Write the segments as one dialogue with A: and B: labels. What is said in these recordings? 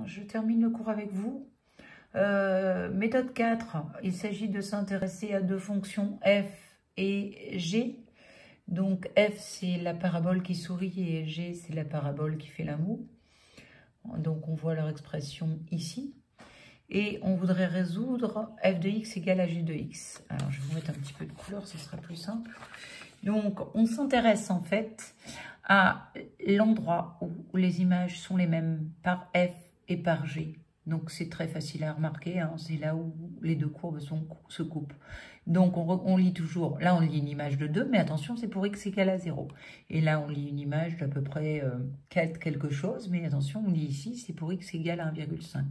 A: Je termine le cours avec vous. Méthode 4, il s'agit de s'intéresser à deux fonctions f et g. Donc f, c'est la parabole qui sourit et g, c'est la parabole qui fait la moue. Donc on voit leur expression ici. Et on voudrait résoudre f de x égale à g de x. Alors je vais vous mettre un petit peu de couleur, ce sera plus simple. Donc on s'intéresse en fait à l'endroit où les images sont les mêmes par f et par g. Donc c'est très facile à remarquer, hein, c'est là où les deux courbes se coupent. Donc on lit toujours, là on lit une image de 2, mais attention c'est pour x égale à 0. Et là on lit une image d'à peu près quelque chose, mais attention on lit ici c'est pour x égale à 1,5.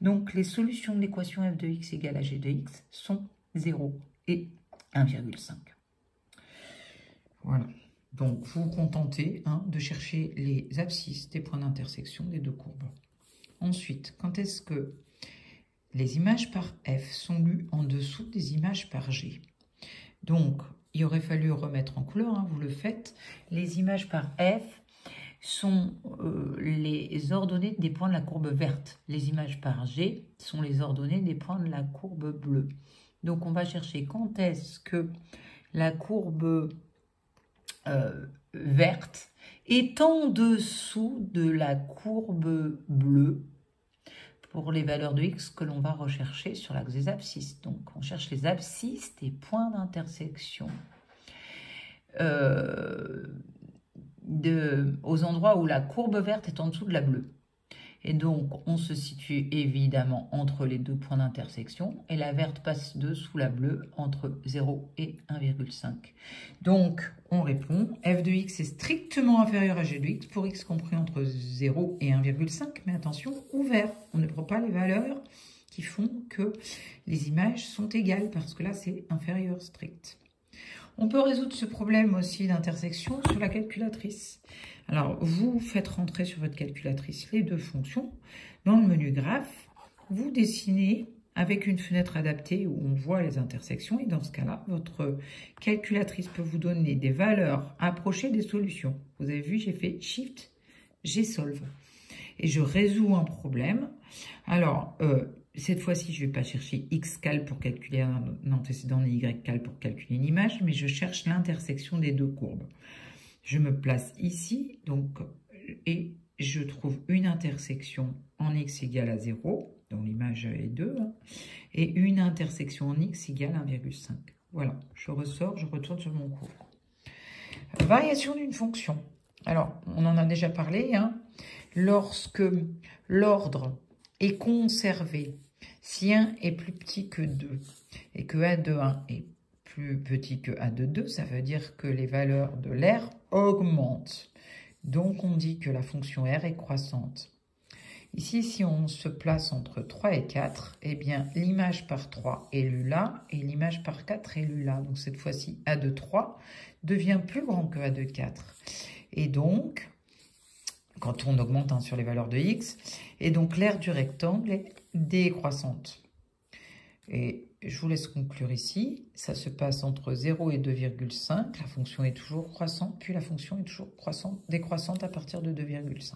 A: Donc les solutions de l'équation f de x égale à g de x sont 0 et 1,5. Voilà. Donc, vous vous contentez de chercher les abscisses des points d'intersection des deux courbes. Ensuite, quand est-ce que les images par F sont lues en dessous des images par G? Donc, il aurait fallu remettre en couleur, vous le faites. Les images par F sont les ordonnées des points de la courbe verte. Les images par G sont les ordonnées des points de la courbe bleue. Donc, on va chercher quand est-ce que la courbe verte est en dessous de la courbe bleue pour les valeurs de x que l'on va rechercher sur l'axe des abscisses. Donc, on cherche les abscisses des points d'intersection aux endroits où la courbe verte est en dessous de la bleue. Et donc, on se situe évidemment entre les deux points d'intersection et la verte passe dessous la bleue entre 0 et 1,5. Donc, on répond, f de x est strictement inférieur à g de x pour x compris entre 0 et 1,5. Mais attention, ouvert, on ne prend pas les valeurs qui font que les images sont égales parce que là, c'est inférieur strict. On peut résoudre ce problème aussi d'intersection sur la calculatrice. Alors, vous faites rentrer sur votre calculatrice les deux fonctions. Dans le menu graphe, vous dessinez avec une fenêtre adaptée où on voit les intersections. Et dans ce cas-là, votre calculatrice peut vous donner des valeurs approchées des solutions. Vous avez vu, j'ai fait Shift, G-Solve. Et je résous un problème. Alors, cette fois-ci, je ne vais pas chercher xcal pour calculer un antécédent ni ycal pour calculer une image, mais je cherche l'intersection des deux courbes. Je me place ici, donc, et je trouve une intersection en x égale à 0, dont l'image est 2, et une intersection en x égale à 1,5. Voilà, je ressors, je retourne sur mon cours. Variation d'une fonction. Alors, on en a déjà parlé, lorsque l'ordre est conservé, si 1 est plus petit que 2 et que a de 1 est plus petit que a de 2, ça veut dire que les valeurs de l'R augmentent. Donc, on dit que la fonction R est croissante. Ici, si on se place entre 3 et 4, eh bien, l'image par 3 est lue là et l'image par 4 est lue là. Donc, cette fois-ci, a de 3 devient plus grand que a de 4. Et donc, quand on augmente sur les valeurs de x, et donc l'aire du rectangle est décroissante. Et je vous laisse conclure ici, ça se passe entre 0 et 2,5, la fonction est toujours croissante, puis la fonction est toujours décroissante à partir de 2,5.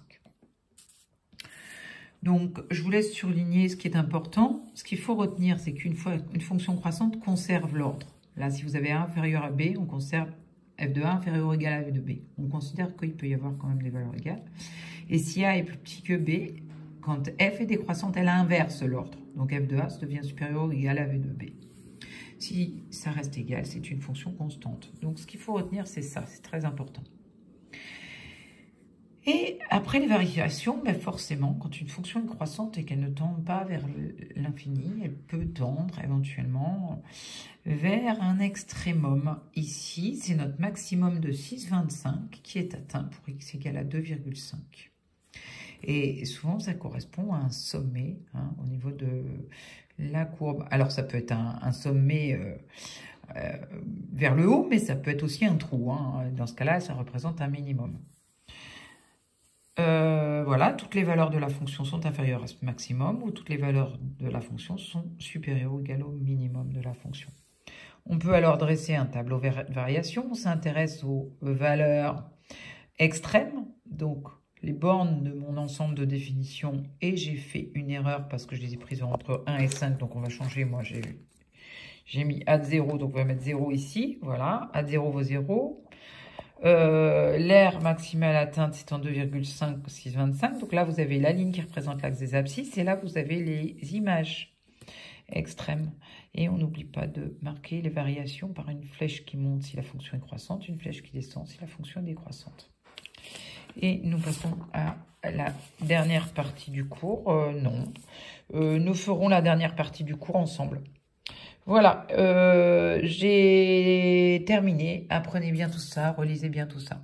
A: Donc, je vous laisse surligner ce qui est important. Ce qu'il faut retenir, c'est qu'une fois une fonction croissante conserve l'ordre. Là, si vous avez a inférieur à b, on conserve f de a inférieur ou égal à f de b. On considère qu'il peut y avoir quand même des valeurs égales. Et si a est plus petit que b, quand f est décroissante, elle inverse l'ordre. Donc f de a devient supérieur ou égal à f de b. Si ça reste égal, c'est une fonction constante. Donc ce qu'il faut retenir, c'est ça, c'est très important. Et après les variations, forcément, quand une fonction est croissante et qu'elle ne tend pas vers l'infini, elle peut tendre éventuellement vers un extrémum. Ici, c'est notre maximum de 6,25 qui est atteint pour x égale à 2,5. Et souvent, ça correspond à un sommet au niveau de la courbe. Alors, ça peut être un sommet vers le haut, mais ça peut être aussi un trou. Dans ce cas-là, ça représente un minimum. Voilà, toutes les valeurs de la fonction sont inférieures à ce maximum ou toutes les valeurs de la fonction sont supérieures ou égales au minimum de la fonction. On peut alors dresser un tableau de variation. On s'intéresse aux valeurs extrêmes, donc les bornes de mon ensemble de définition et j'ai fait une erreur parce que je les ai prises entre 1 et 5. Donc, on va changer. Moi, j'ai mis add 0. Donc, on va mettre 0 ici. Voilà. Add 0 vaut 0. L'aire maximale atteinte, c'est en 2,5625. Donc là, vous avez la ligne qui représente l'axe des abscisses. Et là, vous avez les images extrêmes. Et on n'oublie pas de marquer les variations par une flèche qui monte si la fonction est croissante, une flèche qui descend si la fonction est décroissante. Et nous passons à la dernière partie du cours. Non, nous ferons la dernière partie du cours ensemble. Voilà, j'ai terminé. Apprenez bien tout ça, relisez bien tout ça.